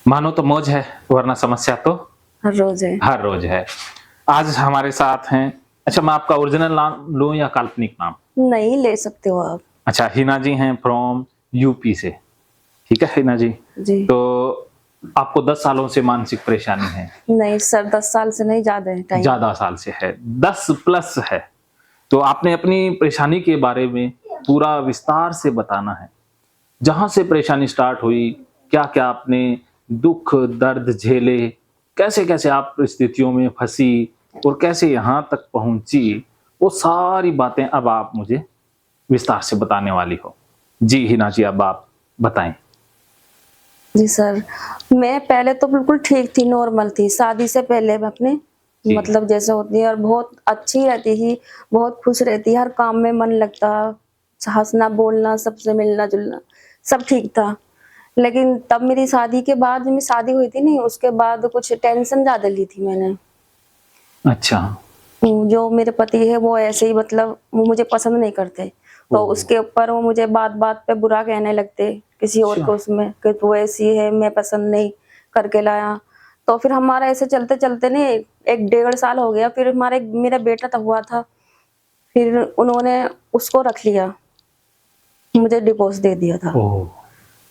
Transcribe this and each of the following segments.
मानो तो मौज है, वरना समस्या तो हर रोज है। हर रोज है। आज हमारे साथ हैं, अच्छा मैं आपका ओरिजिनल नाम लूँ या काल्पनिक नाम? नहीं ले सकते हो आप। अच्छा, हिना जी हैं फ्रॉम यूपी से, ठीक है हिना जी? जी। तो आपको 10 सालों से मानसिक परेशानी है? नहीं सर, 10 साल से नहीं, ज्यादा है टाइम। ज़्यादा साल से है, 10 प्लस है। तो आपने अपनी परेशानी के बारे में पूरा विस्तार से बताना है। जहाँ से परेशानी स्टार्ट हुई, क्या-क्या आपने दुःख, दर्द झेले, कैसे-कैसे आप परिस्थितियों में फँसी और कैसे यहाँ तक पहुँची, वो सारी बातें अब आप मुझे विस्तार से बताने वाली हो। जी हिना जी, अब आप बताएँ। जी सर, मैं पहले तो बिल्कुल ठीक थी, नॉर्मल थी। शादी से पहले मैं अपने जी। मतलब जैसे होती है, और बहुत अच्छी रहती थी, बहुत खुश रहती, हर काम में मन लगता, हँसना, बोलना, सबसे मिलना-जुलना, सब ठीक था। लेकिन तब मेरी शादी के बाद, जब मेरी शादी हुई थी नहीं, उसके बाद कुछ टेंशन ज़्यादा ली थी मैंने। अच्छा। जो मेरे पति है वो ऐसे ही, मतलब वो मुझे पसंद नहीं करते, तो ओह! उसके ऊपर वो मुझे बात-बात पे बुरा कहने लगते, किसी और अच्छा। को उसमें, कि तू ऐसी है, मैं पसंद नहीं करके लाया। तो फिर हमारा ऐसे चलते-चलते ने 1 डेढ़ साल हो गया, फिर मेरा बेटा तो हुआ था, फिर उन्होंने उसको रख लिया, मुझे डिवोर्स दे दिया था। ओह!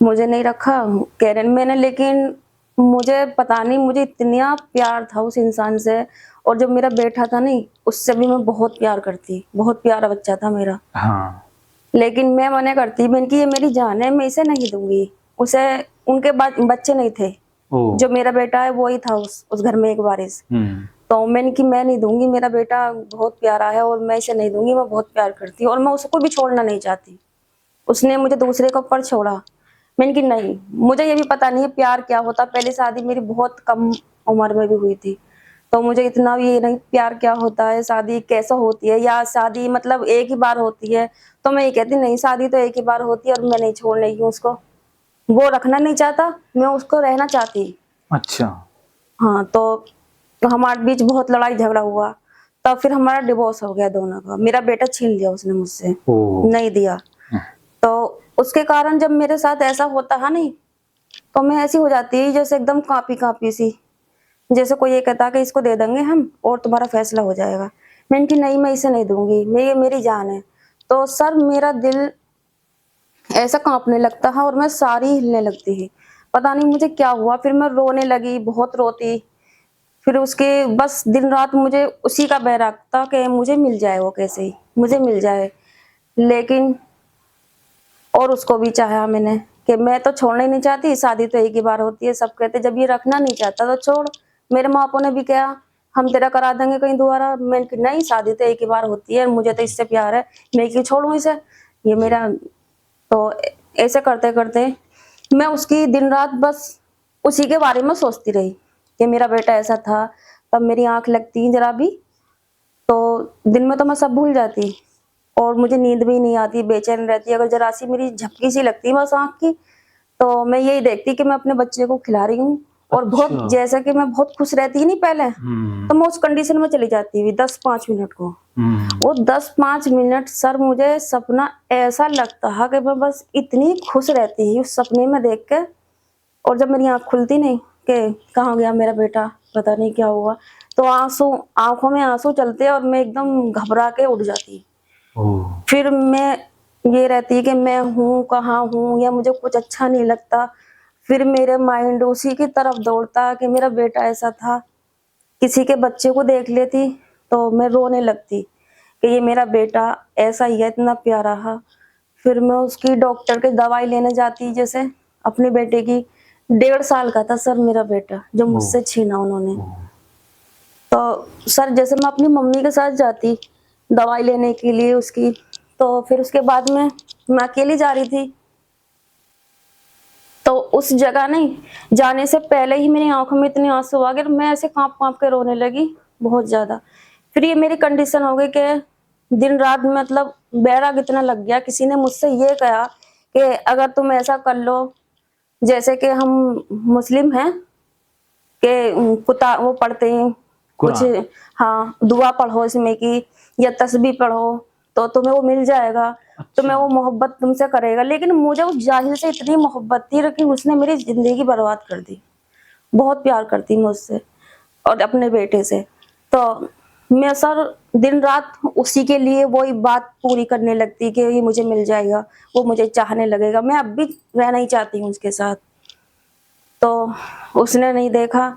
मुझे नहीं रखा, कह रहे मैंने, लेकिन मुझे पता नहीं, मुझे इतना प्यार था उस इंसान से, और जब मेरा बेटा था नहीं, उससे भी मैं बहुत प्यार करती, बहुत प्यारा बच्चा था मेरा। हाँ। लेकिन मैं मना करती, मैंने कि ये मेरी जान है, मैं इसे नहीं दूँगी। उसे, उनके बच्चे नहीं थे, ओह! जो मेरा बेटा है वो ही था उस घर में एक वारिस। हुँ। तो मैंने कि मैं नहीं दूँगी, मेरा बेटा बहुत प्यारा है और मैं इसे नहीं दूँगी, मैं बहुत प्यार करती हूँ और मैं उसको भी छोड़ना नहीं चाहती। उसने मुझे दूसरे के ऊपर छोड़ा। मैंने कि नहीं, मुझे ये भी पता नहीं है प्यार क्या होता, पहली शादी मेरी बहुत कम उम्र में भी हुई थी। तो मुझे इतना भी ये नहीं प्यार क्या होता है, शादी कैसे होती है, या शादी मतलब एक ही बार होती है। तो मैं ये कहती नहीं, शादी तो एक ही बार होती है और मैं नहीं छोड़ने की हूँ उसको। वो रखना नहीं चाहता, मैं उसको रहना चाहती। अच्छा। हाँ, तो हमारे बीच बहुत लड़ाई झगड़ा हुआ। तब फिर हमारा डिवोर्स हो गया दोनों का। मेरा बेटा छीन लिया उसने मुझसे, ओह! नहीं दिया। हुँ। तो उसके कारण जब मेरे साथ ऐसा होता है नहीं, तो मैं ऐसी हो जाती जैसे एकदम काँपी-काँपी सी। जैसे कोई ये कहता कि इसको दे देंगे हम और तुम्हारा फैसला हो जाएगा। मैंने कि नहीं, मैं इसे नहीं दूँगी, मैं, ये मेरी जान है। तो सर मेरा दिल ऐसा काँपने लगता है और मैं सारी हिलने लगती थी। पता नहीं मुझे क्या हुआ, फिर मैं रोने लगी, बहुत रोती। फिर उसके बस दिन-रात मुझे उसी का बैराग था कि मुझे मिल जाए वो कैसे ही, मुझे मिल जाए। लेकिन और उसको भी चाहा मैंने कि मैं तो छोड़ना ही नहीं चाहती, शादी तो एक ही बार होती है, सब कहते जब ये रखना नहीं चाहता तो छोड़। मेरे माँ-बाप ने भी कहा, हम तेरा करा देंगे कहीं दोबारा। मैंने कहा नहीं, शादी तो एक ही बार होती है, मुझे तो इससे प्यार है, मैं क्यों छोड़ूँ इसे? ये जी। मेरा, तो ऐसे करते-करते मैं उसकी दिन-रात बस उसी के बारे में सोचती रही कि मेरा बेटा ऐसा था। तब मेरी आँख लगती ज़रा भी, तो दिन में तो मैं सब भूल जाती और मुझे नींद भी नहीं आती, बेचैन रहती। अगर ज़रा-सी मेरी झपकी सी लगती बस आँख की, तो मैं यही देखती कि मैं अपने बच्चे को खिला रही हूँ, और बहुत, अच्छा। जैसा कि मैं बहुत खुश रहती नहीं पहले, हुँ। तो मैं उस कंडीशन में चली जाती थी 10-5 मिनट को। हुँ। वो 10-5 मिनट सर मुझे सपना ऐसा लगता है कि मैं बस इतनी खुश रहती थी उस सपने में देख के, और जब मेरी आँख खुलती नहीं कि कहाँ गया मेरा बेटा, पता नहीं क्या हुआ, तो आँखों में आँसू चलते और मैं एकदम घबरा के उठ जाती। ओह! फिर मैं ये रहती कि मैं हूँ, कहाँ हूँ, या मुझे कुछ अच्छा नहीं लगता। फिर मेरे माइंड उसी की तरफ दौड़ता कि मेरा बेटा ऐसा था। किसी के बच्चे को देख लेती तो मैं रोने लगती कि ये मेरा बेटा ऐसा ही है, इतना प्यारा है। फिर मैं उसकी डॉक्टर की दवाई लेने जाती, जैसे अपने बेटे की। 1.5 साल का था सर मेरा बेटा, जो ओह! मुझसे छीना उन्होंने। ओह! तो सर जैसे मैं अपनी मम्मी के साथ जाती दवाई लेने के लिए उसकी, तो फिर उसके बाद में मैं अकेली जा रही थी। तो उस जगह नहीं जाने से पहले ही मेरी आँखों में इतने आँसू आ गए, मैं ऐसे काँप-काँप के रोने लगी बहुत ज़्यादा। फिर ये मेरी कंडीशन हो गई कि दिन-रात मतलब बैराग इतना लग गया। किसी ने मुझसे ये कहा कि अगर तुम ऐसा कर लो, जैसे कि हम मुस्लिम हैं, कि कुता वो पढ़ते हैं कुछ, कुरान। हाँ, दुआ पढ़ो इसमें की, या तस्बीह पढ़ो, तो तुम्हें वो मिल जाएगा, अच्छा। तुम्हें वो मोहब्बत तुमसे करेगा। लेकिन मुझे उस जाहिल से इतनी मोहब्बत थी कि उसने मेरी ज़िंदगी बर्बाद कर दी। बहुत प्यार करती मुझसे और अपने बेटे से। तो मैं सर दिन रात उसी के लिए वही बात पूरी करने लगती कि ये मुझे मिल जाएगा, वो मुझे चाहने लगेगा। मैं अब भी रहना ही चाहती हूँ उसके साथ। तो उसने नहीं देखा,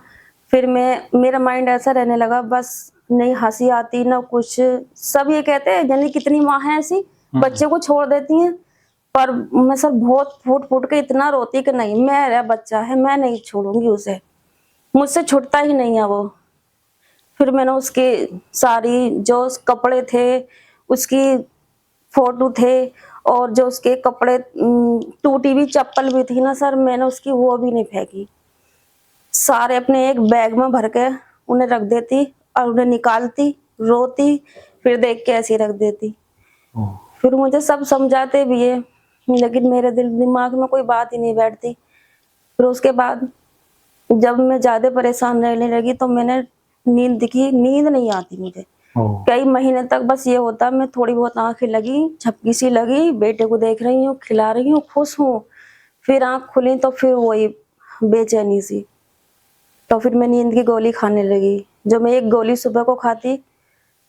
फिर मेरा माइंड ऐसा रहने लगा, बस नहीं हँसी आती ना कुछ। सब ये कहते हैं जाने कितनी माँ है ऐसी, बच्चे को छोड़ देती हैं। पर मैं सर बहुत फूट-फूट के इतना रोती कि नहीं, मेरा बच्चा है, मैं नहीं छोड़ूँगी उसे, मुझसे छूटता ही नहीं है वो। फिर मैंने उसकी सारी जो कपड़े थे, उसकी फोटो थे और जो उसके कपड़े टूटी हुई चप्पल भी थी ना सर, मैंने उसकी वो भी नहीं फेंकी। सारे अपने एक बैग में भर के उन्हें रख देती और उन्हें निकालती, रोती, फिर देख के ऐसे ही रख देती। ओह, फिर मुझे सब समझाते भी है, लेकिन मेरे दिमाग में कोई बात ही नहीं बैठती। फिर उसके बाद जब मैं ज़्यादा परेशान रहने लगी तो मैंने नींद नहीं आती मुझे। ओह, कई महीने तक बस ये होता, मैं थोड़ी बहुत आँखें लगी, झपकी सी लगी, बेटे को देख रही हूँ, खिला रही हूँ, खुश हूँ। फिर आँख खुली तो फिर वही बेचैनी सी। तो फिर मैं नींद की गोली खाने लगी। जो मैं एक गोली सुबह को खाती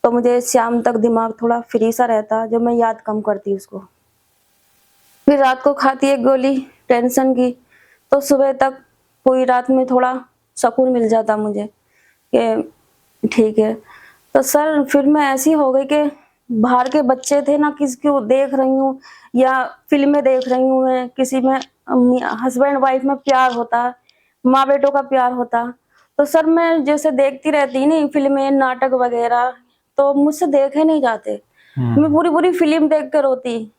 तो मुझे शाम तक दिमाग थोड़ा फ्री सा रहता, जो मैं याद कम करती उसको। फिर रात को खाती एक गोली टेंशन की, तो सुबह तक पूरी रात में थोड़ा सुकून मिल जाता मुझे कि ठीक है। तो सर फिर मैं ऐसी हो गई कि बाहर के बच्चे थे ना, किसी को देख रही हूँ या फ़िल्में देख रही हूँ मैं, किसी में हस्बैंड वाइफ में प्यार होता, माँ बेटों का प्यार होता। तो सर मैं जैसे देखती रहती नहीं फ़िल्में, नाटक वगैरह, तो मुझसे देखे नहीं जाते। मैं हम्म, पूरी-पूरी फ़िल्म देख के रोती।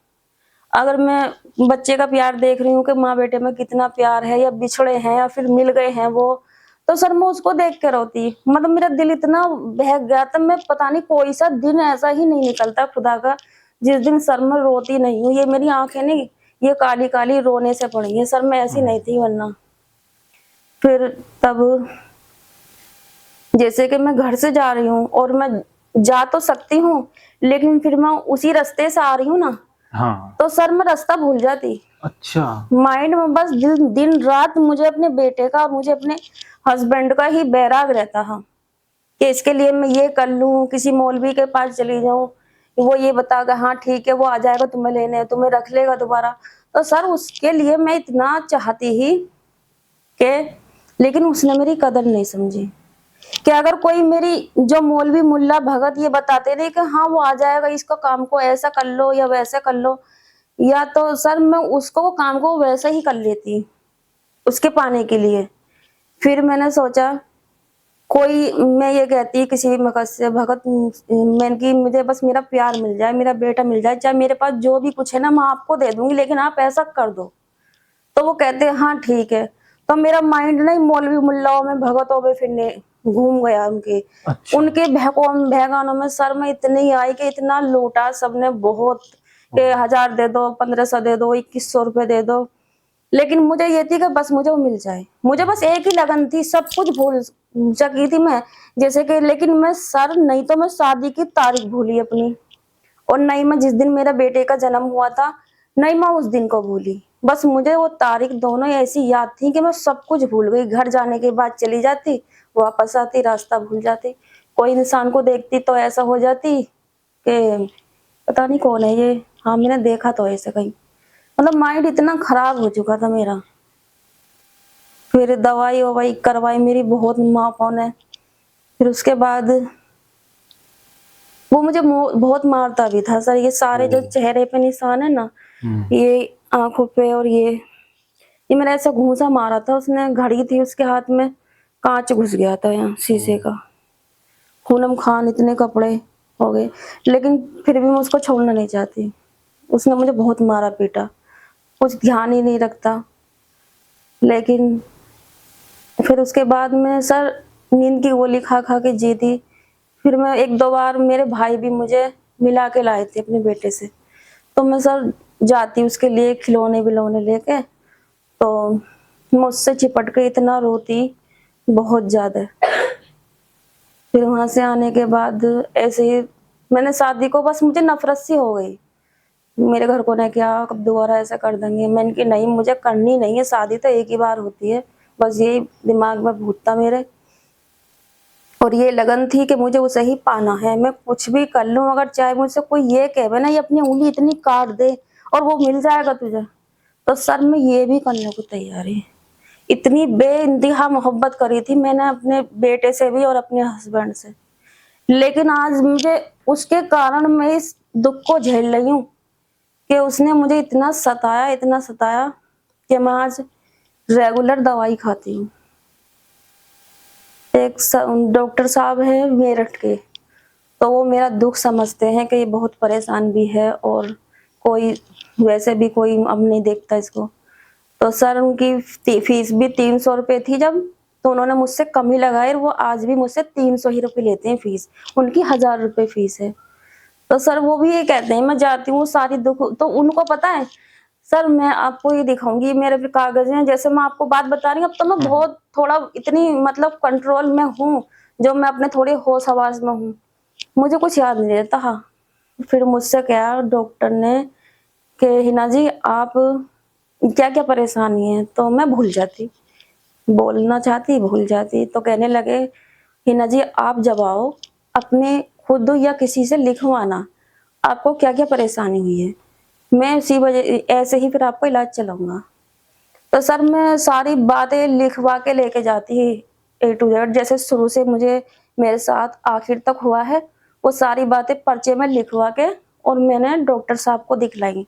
अगर मैं बच्चे का प्यार देख रही हूँ कि माँ बेटे में कितना प्यार है, या बिछड़े हैं या फिर मिल गए हैं वो, तो सर मैं उसको देख के रोती। मतलब मेरा दिल इतना बहक गया था, मैं पता नहीं कोई सा दिन ऐसा ही नहीं निकलता खुदा का जिस दिन सर मैं रोती नहीं हूँ। ये मेरी आंखें नहीं, ये काली काली रोने से पड़ी है सर, मैं ऐसी नहीं थी वरना। फिर तब जैसे कि मैं घर से जा रही हूँ और मैं जा तो सकती हूँ, लेकिन फिर मैं उसी रास्ते से आ रही हूँ ना, हाँ, तो सर मैं रास्ता भूल जाती। अच्छा, माइंड में बस दिन दिन रात मुझे अपने बेटे का और मुझे अपने हस्बैंड का ही बैराग रहता है कि इसके लिए मैं ये कर लूं, किसी मौलवी के पास चली जाऊं, वो ये बताएगा हाँ ठीक है, वो आ जाएगा तुम्हें लेने, तुम्हें रख लेगा दोबारा। तो सर उसके लिए मैं इतना चाहती ही कि, लेकिन उसने मेरी कदर नहीं समझी कि अगर कोई मेरी जो मौलवी मुल्ला भगत ये बताते रहे कि हाँ वो आ जाएगा, इसको काम को ऐसा कर लो या वैसा कर लो, या तो सर मैं उसको वो काम को वैसा ही कर लेती उसके पाने के लिए। फिर मैंने सोचा कोई, मैं ये कहती किसी भी भगत से, भगत मैंने कि मुझे बस मेरा प्यार मिल जाए, मेरा बेटा मिल जाए, चाहे मेरे पास जो भी कुछ है ना मैं आपको दे दूंगी, लेकिन आप ऐसा कर दो। तो वो कहते हैं हाँ ठीक है। तो मेरा माइंड नहीं मौलवी मुल्लाओं में भगतों में फिरने घूम गया उनके अच्छा, उनके भहगानों में सर मैं इतनी आई कि इतना लूटा सबने बहुत, कि 1000 दे दो, 1500 दे दो, 2100 रुपए दे दो। लेकिन मुझे ये थी कि बस मुझे वो मिल जाए, मुझे बस एक ही लगन थी, सब कुछ भूल चुकी थी मैं। जैसे कि लेकिन मैं सर नहीं तो मैं शादी की तारीख भूली अपनी, और नहीं मैं जिस दिन मेरा बेटे का जन्म हुआ था, नहीं मैं उस दिन को भूली। बस मुझे वो तारीख दोनों ऐसी याद थी कि मैं सब कुछ भूल गई। घर जाने के बाद चली जाती, वापस आती, रास्ता भूल जाती। कोई इंसान को देखती तो ऐसा हो जाती कि पता नहीं कौन है ये, हाँ मैंने देखा तो ऐसे कहीं। मतलब माइंड इतना खराब हो चुका था मेरा। फिर दवाई ववाई करवाई मेरी बहुत माँ बाप ने। फिर उसके बाद वो मुझे बहुत मारता भी था सर। ये सारे जो ओह, चेहरे पे निशान है ना, हम्म, ये आंखों पे, और ये मेरा ऐसा घूंसा मारा था उसने। घड़ी थी उसके हाथ में, कांच घुस गया था यहाँ शीशे ओह, का। पूनम खान इतने कपड़े हो गए, लेकिन फिर भी मैं उसको छोड़ना नहीं चाहती। उसने मुझे बहुत मारा पीटा, कुछ ध्यान ही नहीं रखता। लेकिन फिर उसके बाद में सर नींद की गोली खा खा के जीती। फिर मैं एक दो बार, मेरे भाई भी मुझे मिला के लाए थे अपने बेटे से, तो मैं सर जाती उसके लिए खिलौने विलौने लेके, तो मैं उससे चिपट के इतना रोती, बहुत ज्यादा। फिर वहां से आने के बाद ऐसे ही मैंने शादी को, बस मुझे नफरत सी हो गई। मेरे घर को ने क्या कब दोबारा ऐसा कर देंगे, मैंने कि नहीं मुझे करनी नहीं है शादी, तो एक ही बार होती है, बस यही दिमाग में भूतता मेरे। और ये लगन थी कि मुझे उसे ही पाना है, मैं कुछ भी कर लूं, अगर चाहे मुझसे कोई ये कहे ना ये अपनी उंगली इतनी काट दे और वो मिल जाएगा तुझे, तो सर मैं ये भी करने को तैयार है। इतनी बेइंतहा मोहब्बत करी थी मैंने अपने बेटे से भी और अपने हस्बैंड से। लेकिन आज मुझे उसके कारण मैं इस दुख को झेल रही हूँ कि उसने मुझे इतना सताया कि मैं आज रेगुलर दवाई खाती हूँ। एक डॉक्टर साहब हैं मेरठ के, तो वो मेरा दुख समझते हैं कि ये बहुत परेशान भी है और कोई वैसे भी कोई अब नहीं देखता इसको। तो सर उनकी फीस भी 300 रुपये थी जब, तो उन्होंने मुझसे कम ही लगाए, वो आज भी मुझसे 300 ही रुपये लेते हैं फीस, उनकी 1000 रुपये फीस है। तो सर वो भी ये कहते हैं, मैं जाती हूँ सारी दुख, तो उनको पता है सर मैं आपको ये दिखाऊंगी, मेरे पे कागज हैं, जैसे मैं आपको बात बता रही हूँ, अब तो मैं बहुत थोड़ा इतनी मतलब कंट्रोल में हूँ, जो मैं अपने थोड़े होश हवास में हूँ, मुझे कुछ याद नहीं रहता। हाँ, फिर मुझसे कहा डॉक्टर ने कि हिना जी आप क्या क्या परेशानी है, तो मैं भूल जाती, बोलना चाहती भूल जाती। तो कहने लगे हिना जी आप जब आओ अपने खुद या किसी से लिखवाना आपको क्या क्या परेशानी हुई है, मैं उसी वजह ऐसे ही फिर आपको इलाज चलाऊंगा। तो सर मैं सारी बातें लिखवा के लेके जाती A to Z, जैसे शुरू से मुझे मेरे साथ आखिर तक हुआ है वो सारी बातें पर्चे में लिखवा के और मैंने डॉक्टर साहब को दिखलाई,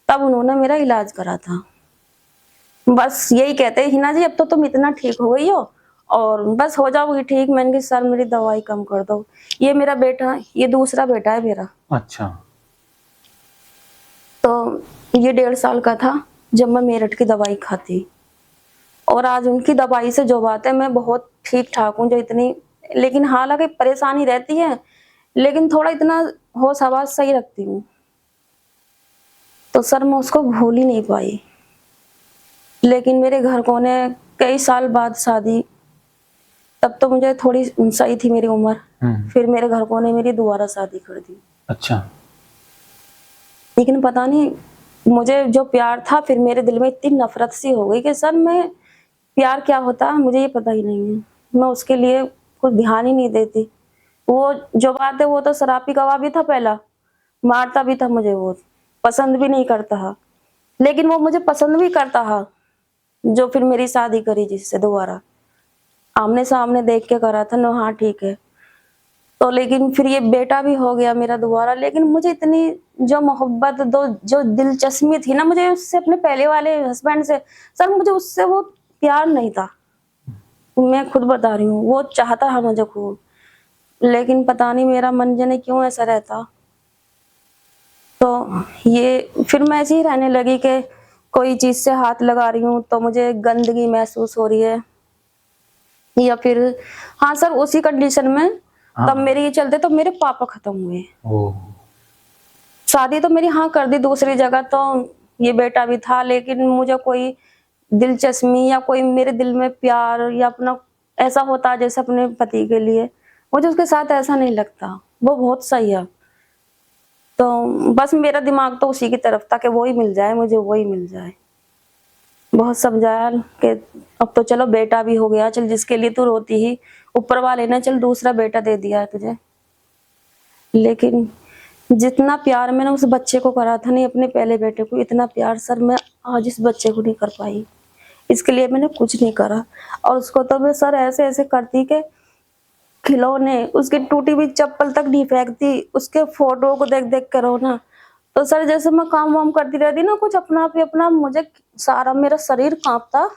तब उन्होंने मेरा इलाज करा था। बस यही कहते हैं हिना जी अब तो तुम इतना ठीक हो गई हो और बस हो जाओगी ठीक। मैंने कहा सर मेरी दवाई कम कर दो। ये मेरा बेटा, ये दूसरा बेटा है मेरा। अच्छा। तो ये 1.5 साल का था जब मैं मेरठ की दवाई खाती, और आज उनकी दवाई से जो बात है मैं बहुत ठीक ठाक हूँ, जो इतनी, लेकिन हालांकि परेशानी रहती है लेकिन थोड़ा इतना होश हवास सही रखती हूँ। तो सर मैं उसको भूल ही नहीं पाई। लेकिन मेरे घर को ने कई साल बाद शादी, तब तो मुझे थोड़ी सही थी मेरी उम्र, फिर मेरे घर को ने मेरी दोबारा शादी कर दी। अच्छा। लेकिन पता नहीं मुझे जो प्यार था फिर मेरे दिल में इतनी नफरत सी हो गई कि सर मैं प्यार क्या होता है मुझे ये पता ही नहीं है, मैं उसके लिए कुछ ध्यान ही नहीं देती। वो जो बात है वो तो शराबी गवाह भी था, पहला मारता भी था मुझे, वो पसंद भी नहीं करता था, लेकिन वो मुझे पसंद भी करता था जो फिर मेरी शादी करी जिससे दोबारा आमने सामने देख के करा था ना, हाँ ठीक है। तो लेकिन फिर ये बेटा भी हो गया मेरा दोबारा, लेकिन मुझे इतनी जो मोहब्बत दो जो दिलचस्पी थी ना मुझे उससे अपने पहले वाले हस्बैंड से, सर मुझे उससे वो प्यार नहीं था। मैं खुद बता रही हूँ वो चाहता है मुझे खूब, लेकिन पता नहीं मेरा मन जाने क्यों ऐसा रहता। तो ये फिर मैं ऐसे ही रहने लगी कि कोई चीज से हाथ लगा रही हूँ तो मुझे गंदगी महसूस हो रही है, या फिर हाँ सर उसी कंडीशन में तब मेरे ये चलते तो मेरे पापा खत्म हुए। शादी तो मेरी हाँ कर दी दूसरी जगह, तो ये बेटा भी था, लेकिन मुझे कोई दिलचस्पी या कोई मेरे दिल में प्यार या अपना ऐसा होता जैसे अपने पति के लिए, मुझे उसके साथ ऐसा नहीं लगता। वो बहुत सही है, तो बस मेरा दिमाग तो उसी की तरफ था कि वो ही मिल जाए मुझे, वो ही मिल जाए। बहुत समझाया कि अब तो चलो बेटा भी हो गया, चल जिसके लिए तू रोती ही, ऊपर वाले ने चल दूसरा बेटा दे दिया है तुझे। लेकिन जितना प्यार मैंने उस बच्चे को करा था नहीं अपने पहले बेटे को, इतना प्यार सर मैं आज इस बच्चे को नहीं कर पाई। इसके लिए मैंने कुछ नहीं करा, और उसको तो मैं सर ऐसे ऐसे करती कि खिलौने, उसकी टूटी हुई चप्पल तक नहीं फेंकती, उसके फोटो को देख देख कर रोना। तो सर जैसे मैं काम वाम करती रहती ना कुछ अपना भी अपना, मुझे सारा मेरा शरीर कांपता,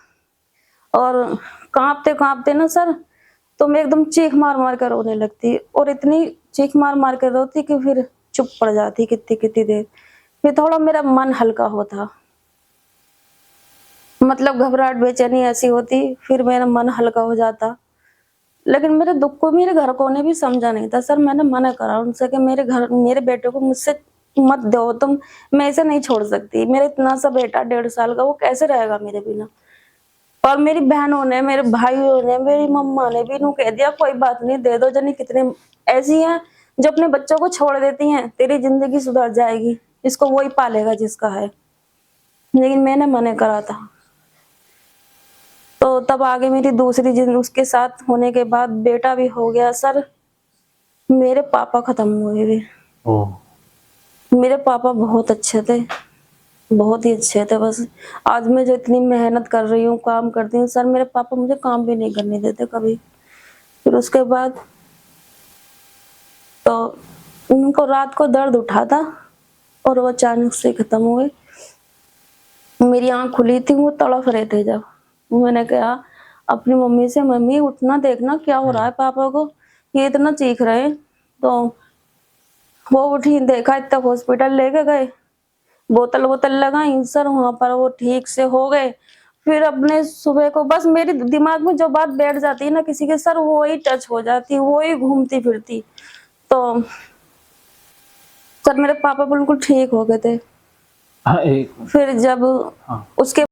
और कांपते कांपते ना सर तो मैं एकदम चीख मार मार कर रोने लगती, और इतनी चीख मार मार कर रोती कि फिर चुप पड़ जाती कितनी कितनी देर, फिर थोड़ा मेरा मन हल्का होता, मतलब घबराहट बेचैनी ऐसी होती, फिर मेरा मन हल्का हो जाता। लेकिन मेरे दुख को मेरे घर को ने भी समझा नहीं था। सर मैंने मना करा उनसे कि मेरे बेटे को मुझसे मत दो तुम, मैं इसे नहीं छोड़ सकती, मेरा इतना सा बेटा 1.5 साल का वो कैसे रहेगा मेरे बिना। और मेरी बहनों ने, मेरे भाइयों ने, मेरी मम्मा ने भी इन्हों कह दिया कोई बात नहीं दे दो, जनी कितने ऐसी हैं जो अपने बच्चों को छोड़ देती हैं, तेरी जिंदगी सुधर जाएगी, इसको वही पालेगा जिसका है। लेकिन मैंने मना करा था। तो तब आगे मेरी दूसरी जिन उसके साथ होने के बाद बेटा भी हो गया सर। मेरे पापा खत्म हुए भी। ओह, मेरे पापा बहुत अच्छे थे, बहुत ही अच्छे थे। बस आज मैं जो इतनी मेहनत कर रही हूँ, काम करती हूँ सर, मेरे पापा मुझे काम भी नहीं करने देते कभी। फिर उसके बाद तो उनको रात को दर्द उठा था और वो अचानक से खत्म हुए। मेरी आंख खुली थी, वो तड़प रहे थे। जब मैंने कहा अपनी मम्मी से, मम्मी उठना, देखना क्या हो रहा है पापा को, ये इतना चीख रहे हैं। तो वो उठी, देखा, तब हॉस्पिटल लेके गए, बोतल वोतल लगाई सर, वहां पर वो ठीक से हो गए। फिर अपने सुबह को बस मेरे दिमाग में जो बात बैठ जाती है ना किसी के सर, वो ही टच हो जाती, वो ही घूमती फिरती। तो सर मेरे पापा बिल्कुल ठीक हो गए थे। हाँ, एक फिर जब हाँ उसके